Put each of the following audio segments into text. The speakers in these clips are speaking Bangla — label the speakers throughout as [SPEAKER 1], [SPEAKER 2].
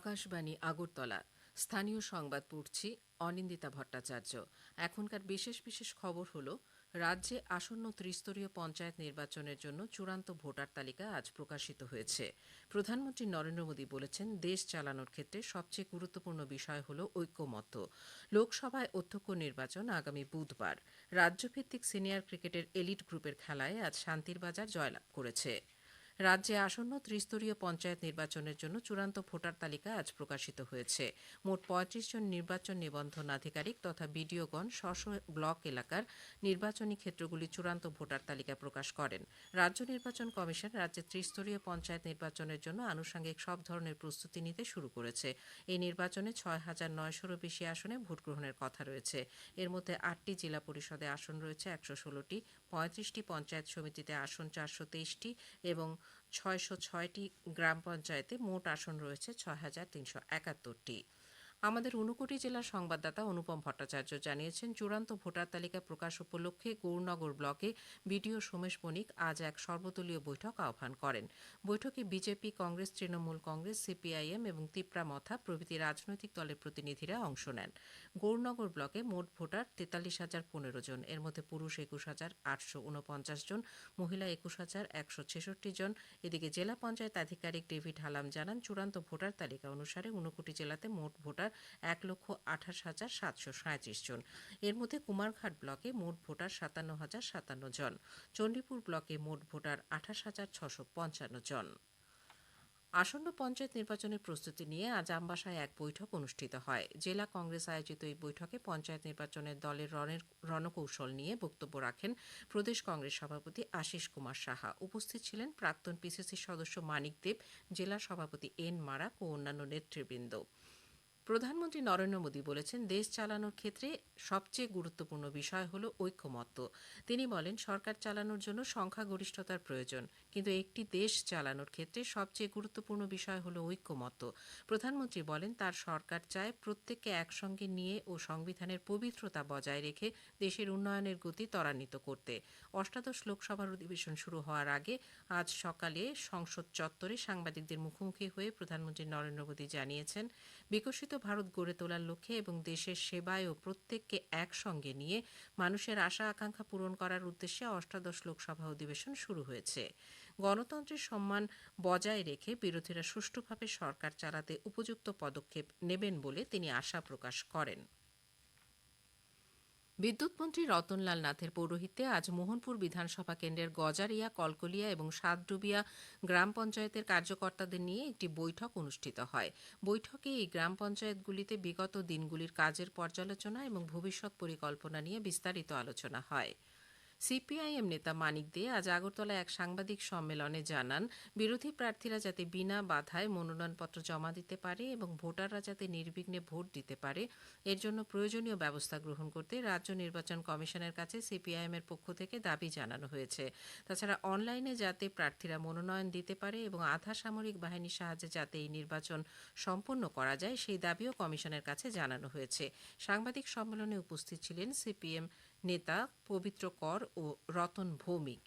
[SPEAKER 1] আকাশবাণী আগরতলা স্থানীয় সংবাদ পড়ছি অনিন্দিতা ভট্টাচার্য। এখনকার বিশেষ বিশেষ খবর হলো, রাজ্যে আসন্ন ত্রিস্তরীয় পঞ্চায়েত নির্বাচনের জন্য চূড়ান্ত ভোটার তালিকা আজ প্রকাশিত হয়েছে। প্রধানমন্ত্রী নরেন্দ্র মোদী বলেছেন, দেশ চালানোর ক্ষেত্রে সবচেয়ে গুরুত্বপূর্ণ বিষয় হল ঐক্যমত্য। লোকসভায় অধ্যক্ষ নির্বাচন আগামী বুধবার। রাজ্যভিত্তিক সিনিয়র ক্রিকেটের এলিট গ্রুপের খেলায় আজ শান্তির বাজার জয়লাভ করেছে। রাজ্যে আসন্ন ত্রিস্তরীয় পঞ্চায়েত নির্বাচনের জন্য চূড়ান্ত ভোটার তালিকা আজ প্রকাশিত হয়েছে। মোট ৩৫ জন নির্বাচন নিবন্ধন আধিকারিক তথা বিডিওগণ স্ব ব্লক এলাকার নির্বাচনী ক্ষেত্রগুলি চূড়ান্ত ভোটার তালিকা প্রকাশ করেন। রাজ্য নির্বাচন কমিশন রাজ্যে ত্রিস্তরীয় পঞ্চায়েত নির্বাচনের জন্য আনুষঙ্গিক সব ধরনের প্রস্তুতি নিতে শুরু করেছে। এই নির্বাচনে ৬,৯০০-রও বেশি আসনে ভোট গ্রহণের কথা রয়েছে। এর মধ্যে ৮টি জেলা পরিষদে আসন রয়েছে ১১৬টি, ৩৫টি পঞ্চায়েত সমিতিতে আসন ৪২৩টি এবং ৬০৬টি গ্রাম পঞ্চায়েতে মোট আসন রয়েছে ৬,৩৭১টি। আমাদের ঊনকোটি জেলার সংবাদদাতা অনুপম ভট্টাচার্য জানিয়েছেন, চূড়ান্ত ভোটার তালিকা প্রকাশ উপলক্ষে গৌরনগর ব্লকে বিডিও সোমেশ বণিক আজ এক সর্বদলীয় বৈঠক আহ্বান করেন। বৈঠকে বিজেপি, কংগ্রেস, তৃণমূল কংগ্রেস, সিপিআইএম এবং তিপ্রা মথা প্রভৃতি রাজনৈতিক দলের প্রতিনিধিরা অংশ নেন। গৌরনগর ব্লকে মোট ভোটার ৪৩,০১৫ জন। এর মধ্যে পুরুষ ২১,৮৪৯ জন, মহিলা ২১,১৬৬ জন। এদিকে জেলা পঞ্চায়েত আধিকারিক ডেভিড হালাম জানান, চূড়ান্ত ভোটার তালিকা অনুসারে ঊনকোটি জেলাতে মোট ভোটার ১,২৮,৭৩৭ জন। এর মধ্যে কুমারঘাট ব্লকে মোট ভোটার ৫৭,০৫৭ জন। চণ্ডীপুর ব্লকে মোট ভোটার ২৮,৬৫৫ জন। আসন্ন পঞ্চায়েত নির্বাচনের প্রস্তুতি নিয়ে আজ আমবাসায় এক বৈঠক অনুষ্ঠিত হয়। জেলা কংগ্রেস আয়োজিত এই বৈঠকে পঞ্চায়েত নির্বাচনের দলের রণকৌশল নিয়ে বক্তব্য রাখেন প্রদেশ কংগ্রেস সভাপতি আশিস কুমার সাহা। উপস্থিত ছিলেন প্রাক্তন পিসিসি সদস্য মানিক দেব, জেলা সভাপতি এন মারাক ও অন্যান্য নেতৃবৃন্দ। প্রধানমন্ত্রী নরেন্দ্র মোদী বলেছেন, দেশ চালানোর ক্ষেত্রে সবচেয়ে গুরুত্বপূর্ণ বিষয় হল ঐক্যমত্য। তিনি বলেন, সরকার চালানোর জন্য সংখ্যাগরিষ্ঠতার প্রয়োজন, কিন্তু একটি দেশ চালানোর ক্ষেত্রে সবচেয়ে গুরুত্বপূর্ণ বিষয় হল ঐক্যমত্য। প্রধানমন্ত্রী বলেন, তার সরকার চায় প্রত্যেককে একসঙ্গে নিয়ে ও সংবিধানের পবিত্রতা বজায় রেখে দেশের উন্নয়নের গতি ত্বরান্বিত করতে। অষ্টাদশ লোকসভার অধিবেশন শুরু হওয়ার আগে আজ সকালে সংসদ চত্বরে সাংবাদিকদের মুখোমুখি হয়ে প্রধানমন্ত্রী নরেন্দ্র মোদী জানিয়েছেন, বিকশিত ভারত গড়ে তোলার লক্ষ্যে এবং দেশের সেবায় ও প্রত্যেককে একসঙ্গে নিয়ে মানুষের আশা আকাঙ্ক্ষা পূরণ করার উদ্দেশ্যে অষ্টাদশ লোকসভা অধিবেশন শুরু হয়েছে। গণতন্ত্রের সম্মান বজায় রেখে বিরোধীরা সুষ্ঠুভাবে সরকার চালাতে উপযুক্ত পদক্ষেপ নেবেন বলে তিনি আশা প্রকাশ করেন। বিদ্যুৎমন্ত্রী রতনলাল নাথের পৌরোহিত্যে আজ মোহনপুর বিধানসভা কেন্দ্রের গজারিয়া, কলকলিয়া এবং সাতডুবিয়া গ্রাম পঞ্চায়েতের কার্যকর্তাদের নিয়ে একটি বৈঠক অনুষ্ঠিত হয়। বৈঠকে এই গ্রাম পঞ্চায়েতগুলিতে বিগত দিনগুলির কাজের পর্যালোচনা এবং ভবিষ্যৎ পরিকল্পনা নিয়ে বিস্তারিত আলোচনা হয়। সিপিআইএম নেতা মানিক দে আজ আগরতলায় এক সাংবাদিক সম্মেলনে জানান, বিরোধী প্রার্থীরা যাতে বিনা বাধায় মনোনয়নপত্র জমা দিতে পারে এবং ভোটাররা যাতে নির্বিঘ্নে ভোট দিতে পারে, এর জন্য প্রয়োজনীয় ব্যবস্থা গ্রহণ করতে রাজ্য নির্বাচন কমিশনের কাছে সিপিআইএমের পক্ষ থেকে দাবি জানানো হয়েছে। তাছাড়া অনলাইনে যাতে প্রার্থীরা মনোনয়ন দিতে পারে এবং আধা সামরিক বাহিনীর সাহায্যে যাতে এই নির্বাচন সম্পন্ন করা যায়, সেই দাবিও কমিশনের কাছে জানানো হয়েছে। সাংবাদিক সম্মেলনে উপস্থিত ছিলেন সিপিএম নেতা পবিত্র কর ও রতন ভৌমিক।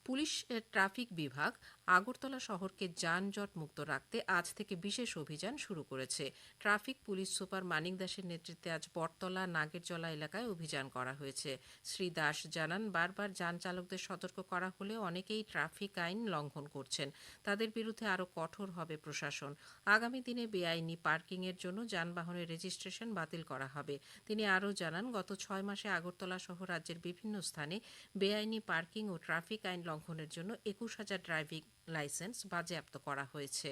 [SPEAKER 1] পুলিশ ট্রাফিক বিভাগ আগরতলা শহরকে যানজট মুক্ত রাখতে আজ থেকে বিশেষ অভিযান শুরু করেছে। ট্রাফিক পুলিশ সুপার মানিক দাসের নেতৃত্বে আজ বটতলা, নাগেরজলা এলাকায় অভিযান করা হয়েছে। শ্রী দাস জানান, বারবার যান চালকদের সতর্ক করা হলেও অনেকেই ট্রাফিক আইন লঙ্ঘন করছেন। তাদের বিরুদ্ধে আরও কঠোর হবে প্রশাসন। আগামী দিনে বেআইনি পার্কিংয়ের জন্য যানবাহনের রেজিস্ট্রেশন বাতিল করা হবে। তিনি আরও জানান, গত ৬ মাসে আগরতলা সহ রাজ্যের বিভিন্ন স্থানে বেআইনি পার্কিং ও ট্রাফিক আইন লঙ্ঘনের জন্য ২১,০০০ ড্রাইভিং লাইসেন্স বাজেয়াপ্ত করা হয়েছে।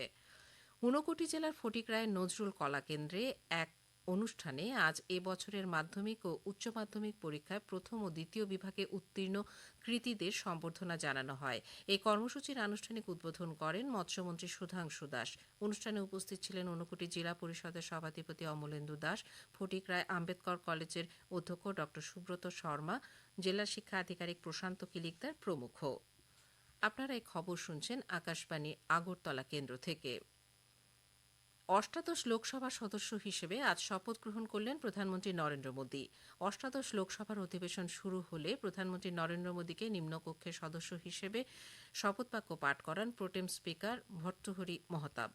[SPEAKER 1] ঊনকোটি জেলার ফটিকরায়ের নজরুল কলা কেন্দ্রে এক অনুষ্ঠানে আজ এবছরের মাধ্যমিক ও উচ্চ মাধ্যমিক পরীক্ষায় প্রথম ও দ্বিতীয় বিভাগে উত্তীর্ণ কৃতীদের সম্বর্ধনা জানানো হয়। এই কর্মসূচির আনুষ্ঠানিক উদ্বোধন করেন মৎস্যমন্ত্রী সুধাংশু দাস। অনুষ্ঠানে উপস্থিত ছিলেন ঊনকোটি জেলা পরিষদের সভাধিপতি অমলেন্দু দাস, ফটিকরায় আম্বেদকর কলেজের অধ্যক্ষ ড সুব্রত শর্মা, জেলা শিক্ষা আধিকারিক প্রশান্ত কিলিকদার প্রমুখ। আপনারা এই খবর শুনছেন আকাশবাণী আগরতলা কেন্দ্র থেকে। অষ্টাদশ লোকসভার সদস্য হিসেবে আজ শপথ গ্রহণ করলেন প্রধানমন্ত্রী নরেন্দ্র মোদী। অষ্টাদশ লোকসভার অধিবেশন শুরু হলে প্রধানমন্ত্রী নরেন্দ্র মোদীকে নিম্নকক্ষের সদস্য হিসেবে শপথবাক্য পাঠ করান প্রোটেম স্পিকার ভর্তৃহরি মহতাব।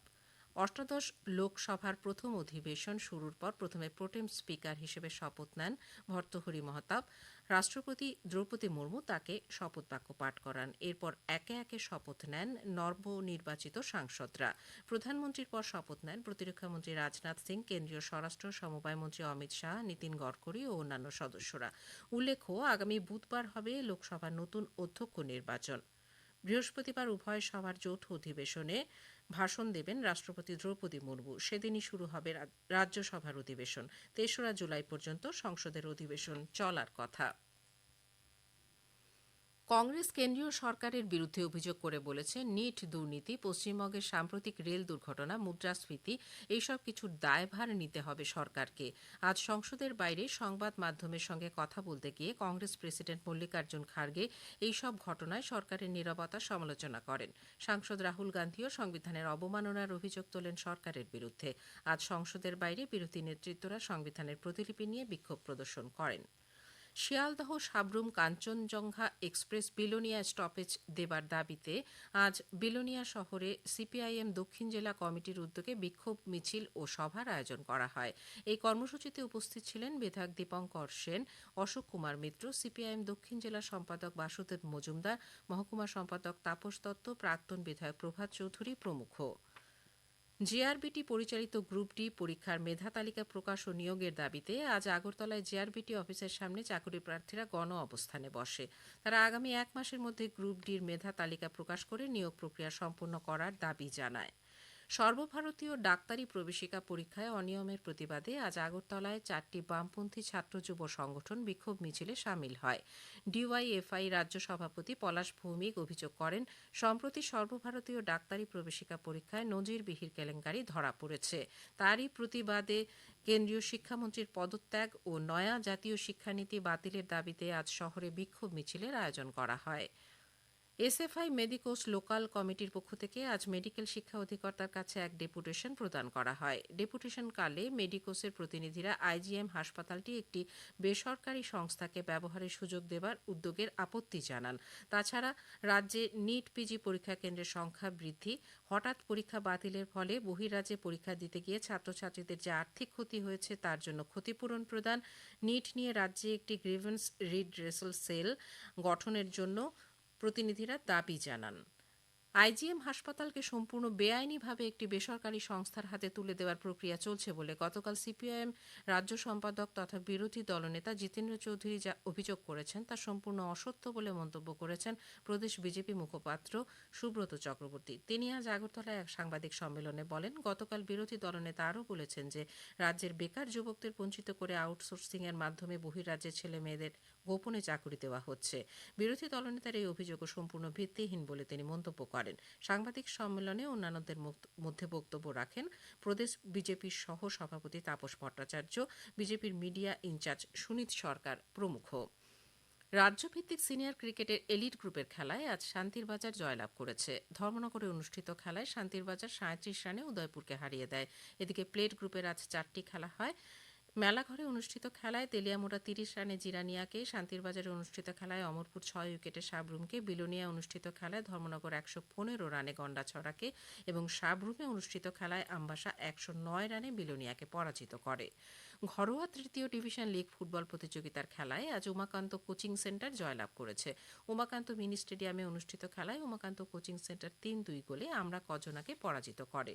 [SPEAKER 1] অষ্টাদশ লোকসভার প্রথম অধিবেশন শুরুর পর প্রথমে প্রোটেম স্পিকার হিসেবে শপথ নেন ভর্তৃহরি মহতাব। রাষ্ট্রপতি দ্রৌপদী মুর্মু তাকে শপথ বাক্য পাঠ করান। এরপর একে একে শপথ নেন নবনির্বাচিত সাংসদরা। প্রধানমন্ত্রীর পর শপথ নেন প্রতিরক্ষামন্ত্রী রাজনাথ সিং, কেন্দ্রীয় স্বরাষ্ট্র সমবায় মন্ত্রী অমিত শাহ, নীতিন গডকরি ও অন্যান্য সদস্যরা। উল্লেখ্য, আগামী বুধবার হবে লোকসভার নতুন অধ্যক্ষ নির্বাচন। বৃহস্পতিবার উভয় সভার যৌথ অধিবেশনে ভাষণ দেবেন রাষ্ট্রপতি দ্রৌপদী মুর্মু। সেদিনই শুরু হবে রাজ্যসভার অধিবেশন। ৩রা জুলাই পর্যন্ত সংসদের অধিবেশন চলার কথা। কংগ্রেস কেন্দ্রীয় সরকারের বিরুদ্ধে অভিযোগ করে বলেছে, নিট দুর্নীতি, পশ্চিমবঙ্গের সাম্প্রতিক রেল দুর্ঘটনা, মুদ্রাস্ফীতি এইসব কিছুর দায়ভার নিতে হবে সরকারকে। আজ সংসদের বাইরে সংবাদ মাধ্যমের সঙ্গে কথা বলতে গিয়ে কংগ্রেস প্রেসিডেন্ট মল্লিকার্জুন খার্গে এইসব ঘটনায় সরকারের নীরবতার সমালোচনা করেন। সাংসদ রাহুল গান্ধীও সংবিধানের অবমাননার অভিযোগ তোলেন সরকারের বিরুদ্ধে। আজ সংসদের বাইরে বিরোধী নেতৃত্বরা সংবিধানের প্রতিলিপি নিয়ে বিক্ষোভ প্রদর্শন করেন। শিয়ালদহ সাবরুম কাঞ্চনজঙ্ঘা এক্সপ্রেস বিলোনিয়া স্টপেজ দেবার দাবিতে আজ বিলোনিয়া শহরে সিপিআইএম দক্ষিণ জেলা কমিটির উদ্যোগে বিক্ষোভ মিছিল ও সভার আয়োজন করা হয়। এই কর্মসূচিতে উপস্থিত ছিলেন বিধায়ক দীপঙ্কর সেন, অশোক কুমার মিত্র, সিপিআইএম দক্ষিণ জেলা সম্পাদক বাসুদেব মজুমদার, মহকুমা সম্পাদক তাপস দত্ত, প্রাক্তন বিধায়ক প্রভাত চৌধুরী প্রমুখ। জেআরবিটি পরিচালিত গ্রুপ ডি পরীক্ষার মেধা তালিকা প্রকাশ ও নিয়োগের দাবিতে আজ আগরতলায় জেআরবিটি অফিসের সামনে চাকরি প্রার্থীরা গণ অবস্থানে বসে। তারা আগামী 1 মাসের মধ্যে গ্রুপ ডির মেধা তালিকা প্রকাশ করে নিয়োগ প্রক্রিয়া সম্পন্ন করার দাবি জানায়। সর্বভারতীয় ডাক্তারি প্রবেশিকা পরীক্ষায় অনিয়মের প্রতিবাদে আজ আগরতলায় 4টি বামপন্থী ছাত্র যুব সংগঠন বিক্ষোভ মিছিলে সামিল হয়। ডিওয়াইএফআই রাজ্য সভাপতি পলাশ ভৌমিক অভিযোগ করেন, সম্প্রতি সর্বভারতীয় ডাক্তারি প্রবেশিকা পরীক্ষায় নজিরবিহীন কেলেঙ্কারি ধরা পড়েছে। তারই প্রতিবাদে কেন্দ্রীয় শিক্ষামন্ত্রীর পদত্যাগ ও নয়া জাতীয় শিক্ষানীতি বাতিলের দাবিতে আজ শহরে বিক্ষোভ মিছিলের আয়োজন করা হয়। এসএফআই মেডিকোস লোকাল কমিটির পক্ষ থেকে আজ মেডিকেল শিক্ষা অধিকর্তার কাছে এক ডেপুটেশন প্রদান করা হয়। ডেপুটেশন কালে মেডিকোসের প্রতিনিধিরা আইজিএম হাসপাতালটি একটি বেসরকারি সংস্থাকে ব্যবহারের সুযোগ দেবার উদ্যোগের আপত্তি জানান। তাছাড়া রাজ্যে নিট পিজি পরীক্ষা কেন্দ্রের সংখ্যা বৃদ্ধি, হঠাৎ পরীক্ষা বাতিলের ফলে বহিরাজ্যে পরীক্ষা দিতে গিয়ে ছাত্রছাত্রীদের যে আর্থিক ক্ষতি হয়েছে তার জন্য ক্ষতিপূরণ প্রদান, নিট নিয়ে রাজ্যে একটি গ্রিভেন্স রিড্রেসাল সেল গঠনের জন্য প্রতিনিধিরা দাবি জানান। আইজিএম হাসপাতালকে সম্পূর্ণ বেআইনিভাবে একটি বেসরকারি সংস্থার হাতে তুলে দেওয়ার প্রক্রিয়া চলছে বলে গতকাল সিপিআইএম রাজ্য সম্পাদক তথা বিরোধী দলনেতা জিতেন্দ্র চৌধুরী যা অভিযোগ করেছেন তা সম্পূর্ণ অসত্য বলে মন্তব্য করেছেন প্রদেশ বিজেপি মুখপাত্র সুব্রত চক্রবর্তী। তিনি আজ আগরতলায় এক সাংবাদিক সম্মেলনে বলেন, গতকাল বিরোধী দলনেতা আরও বলেছেন যে রাজ্যের বেকার যুবকদের বঞ্চিত করে আউটসোর্সিংয়ের মাধ্যমে বহিরাজ্যের ছেলে মেয়েদের গোপনে চাকরি দেওয়া হচ্ছে। বিরোধী দলনেতার এই অভিযোগও সম্পূর্ণ ভিত্তিহীন বলে তিনি মন্তব্য করেন। সাংবাদিক সম্মেলনে অন্যান্যদের মধ্যে বক্তব্য রাখেন প্রদেশ বিজেপির সহ সভাপতি তাপস ভট্টাচার্য, বিজেপির মিডিয়া ইনচার্জ সুনীত সরকার প্রমুখ। রাজ্যভিত্তিক সিনিয়র ক্রিকেটের এলিট গ্রুপের খেলায় আজ শান্তিরবাজার জয়লাভ করেছে। ধর্মনগরে অনুষ্ঠিত খেলায় শান্তিরবাজার 37 রানে উদয়পুরকে হারিয়ে দেয়। এদিকে প্লেট গ্রুপের আজ 4টি খেলা হয়। মেলাঘরে অনুষ্ঠিত খেলায় তেলিয়ামুড়া 30 রানে জিরানিয়াকে, শান্তিরবাজারে অনুষ্ঠিত খেলায় অমরপুর 6 উইকেটে সাবরুমকে, বিলোনিয়া অনুষ্ঠিত খেলায় ধর্মনগর 115 রানে গন্ডাছড়াকে এবং সাবরুমে অনুষ্ঠিত খেলায় আমবাসা 109 রানে বিলোনিয়াকে পরাজিত করে। ঘরোয়া তৃতীয় ডিভিশন লীগ ফুটবল প্রতিযোগিতার খেলায় আজ উমাকান্ত কোচিং সেন্টার জয়লাভ করেছে। উমাকান্ত মিনি স্টেডিয়ামে অনুষ্ঠিত খেলায় উমাকান্ত কোচিং সেন্টার 3-2 গোলে আমরা কজনাকে পরাজিত করে।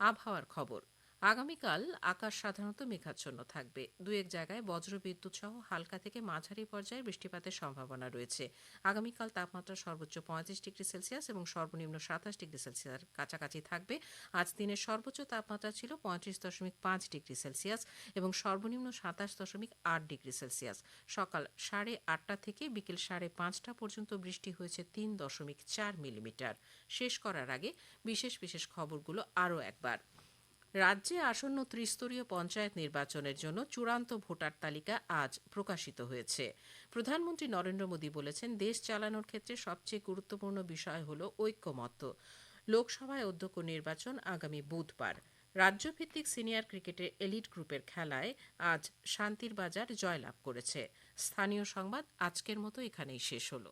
[SPEAKER 1] আবহাওয়ার খবর। আগামীকাল আকাশ সাধারণত মেঘাচ্ছন্ন থাকবে। 2-1 জায়গায় বজ্রবিদ্যুৎ সহ হালকা থেকে মাঝারি পর্যায়ে বৃষ্টিপাতের সম্ভাবনা রয়েছে। আগামীকাল তাপমাত্রা সর্বোচ্চ 35 ডিগ্রি সেলসিয়াস এবং সর্বনিম্ন 27 ডিগ্রি সেলসিয়াস কাছাকাছি থাকবে। আজ দিনের সর্বোচ্চ তাপমাত্রা ছিল 35.5 ডিগ্রি সেলসিয়াস এবং সর্বনিম্ন 27.8 ডিগ্রি সেলসিয়াস। সকাল 8:30 থেকে বিকেল 5:30 পর্যন্ত বৃষ্টি হয়েছে 3.4 মিলিমিটার। শেষ করার আগে বিশেষ বিশেষ খবরগুলো আরও একবার। রাজ্যে আসন্ন ত্রিস্তরীয় পঞ্চায়েত নির্বাচনের জন্য চূড়ান্ত ভোটার তালিকা আজ প্রকাশিত হয়েছে। প্রধানমন্ত্রী নরেন্দ্র মোদী বলেছেন, দেশ চালানোর ক্ষেত্রে সবচেয়ে গুরুত্বপূর্ণ বিষয় হল ঐক্যমত্য। লোকসভায় অধ্যক্ষ নির্বাচন আগামী বুধবার। রাজ্যভিত্তিক সিনিয়র ক্রিকেটের এলিট গ্রুপের খেলায় আজ শান্তিরবাজার জয়লাভ করেছে। স্থানীয় সংবাদ আজকের মতো এখানেই শেষ হলো।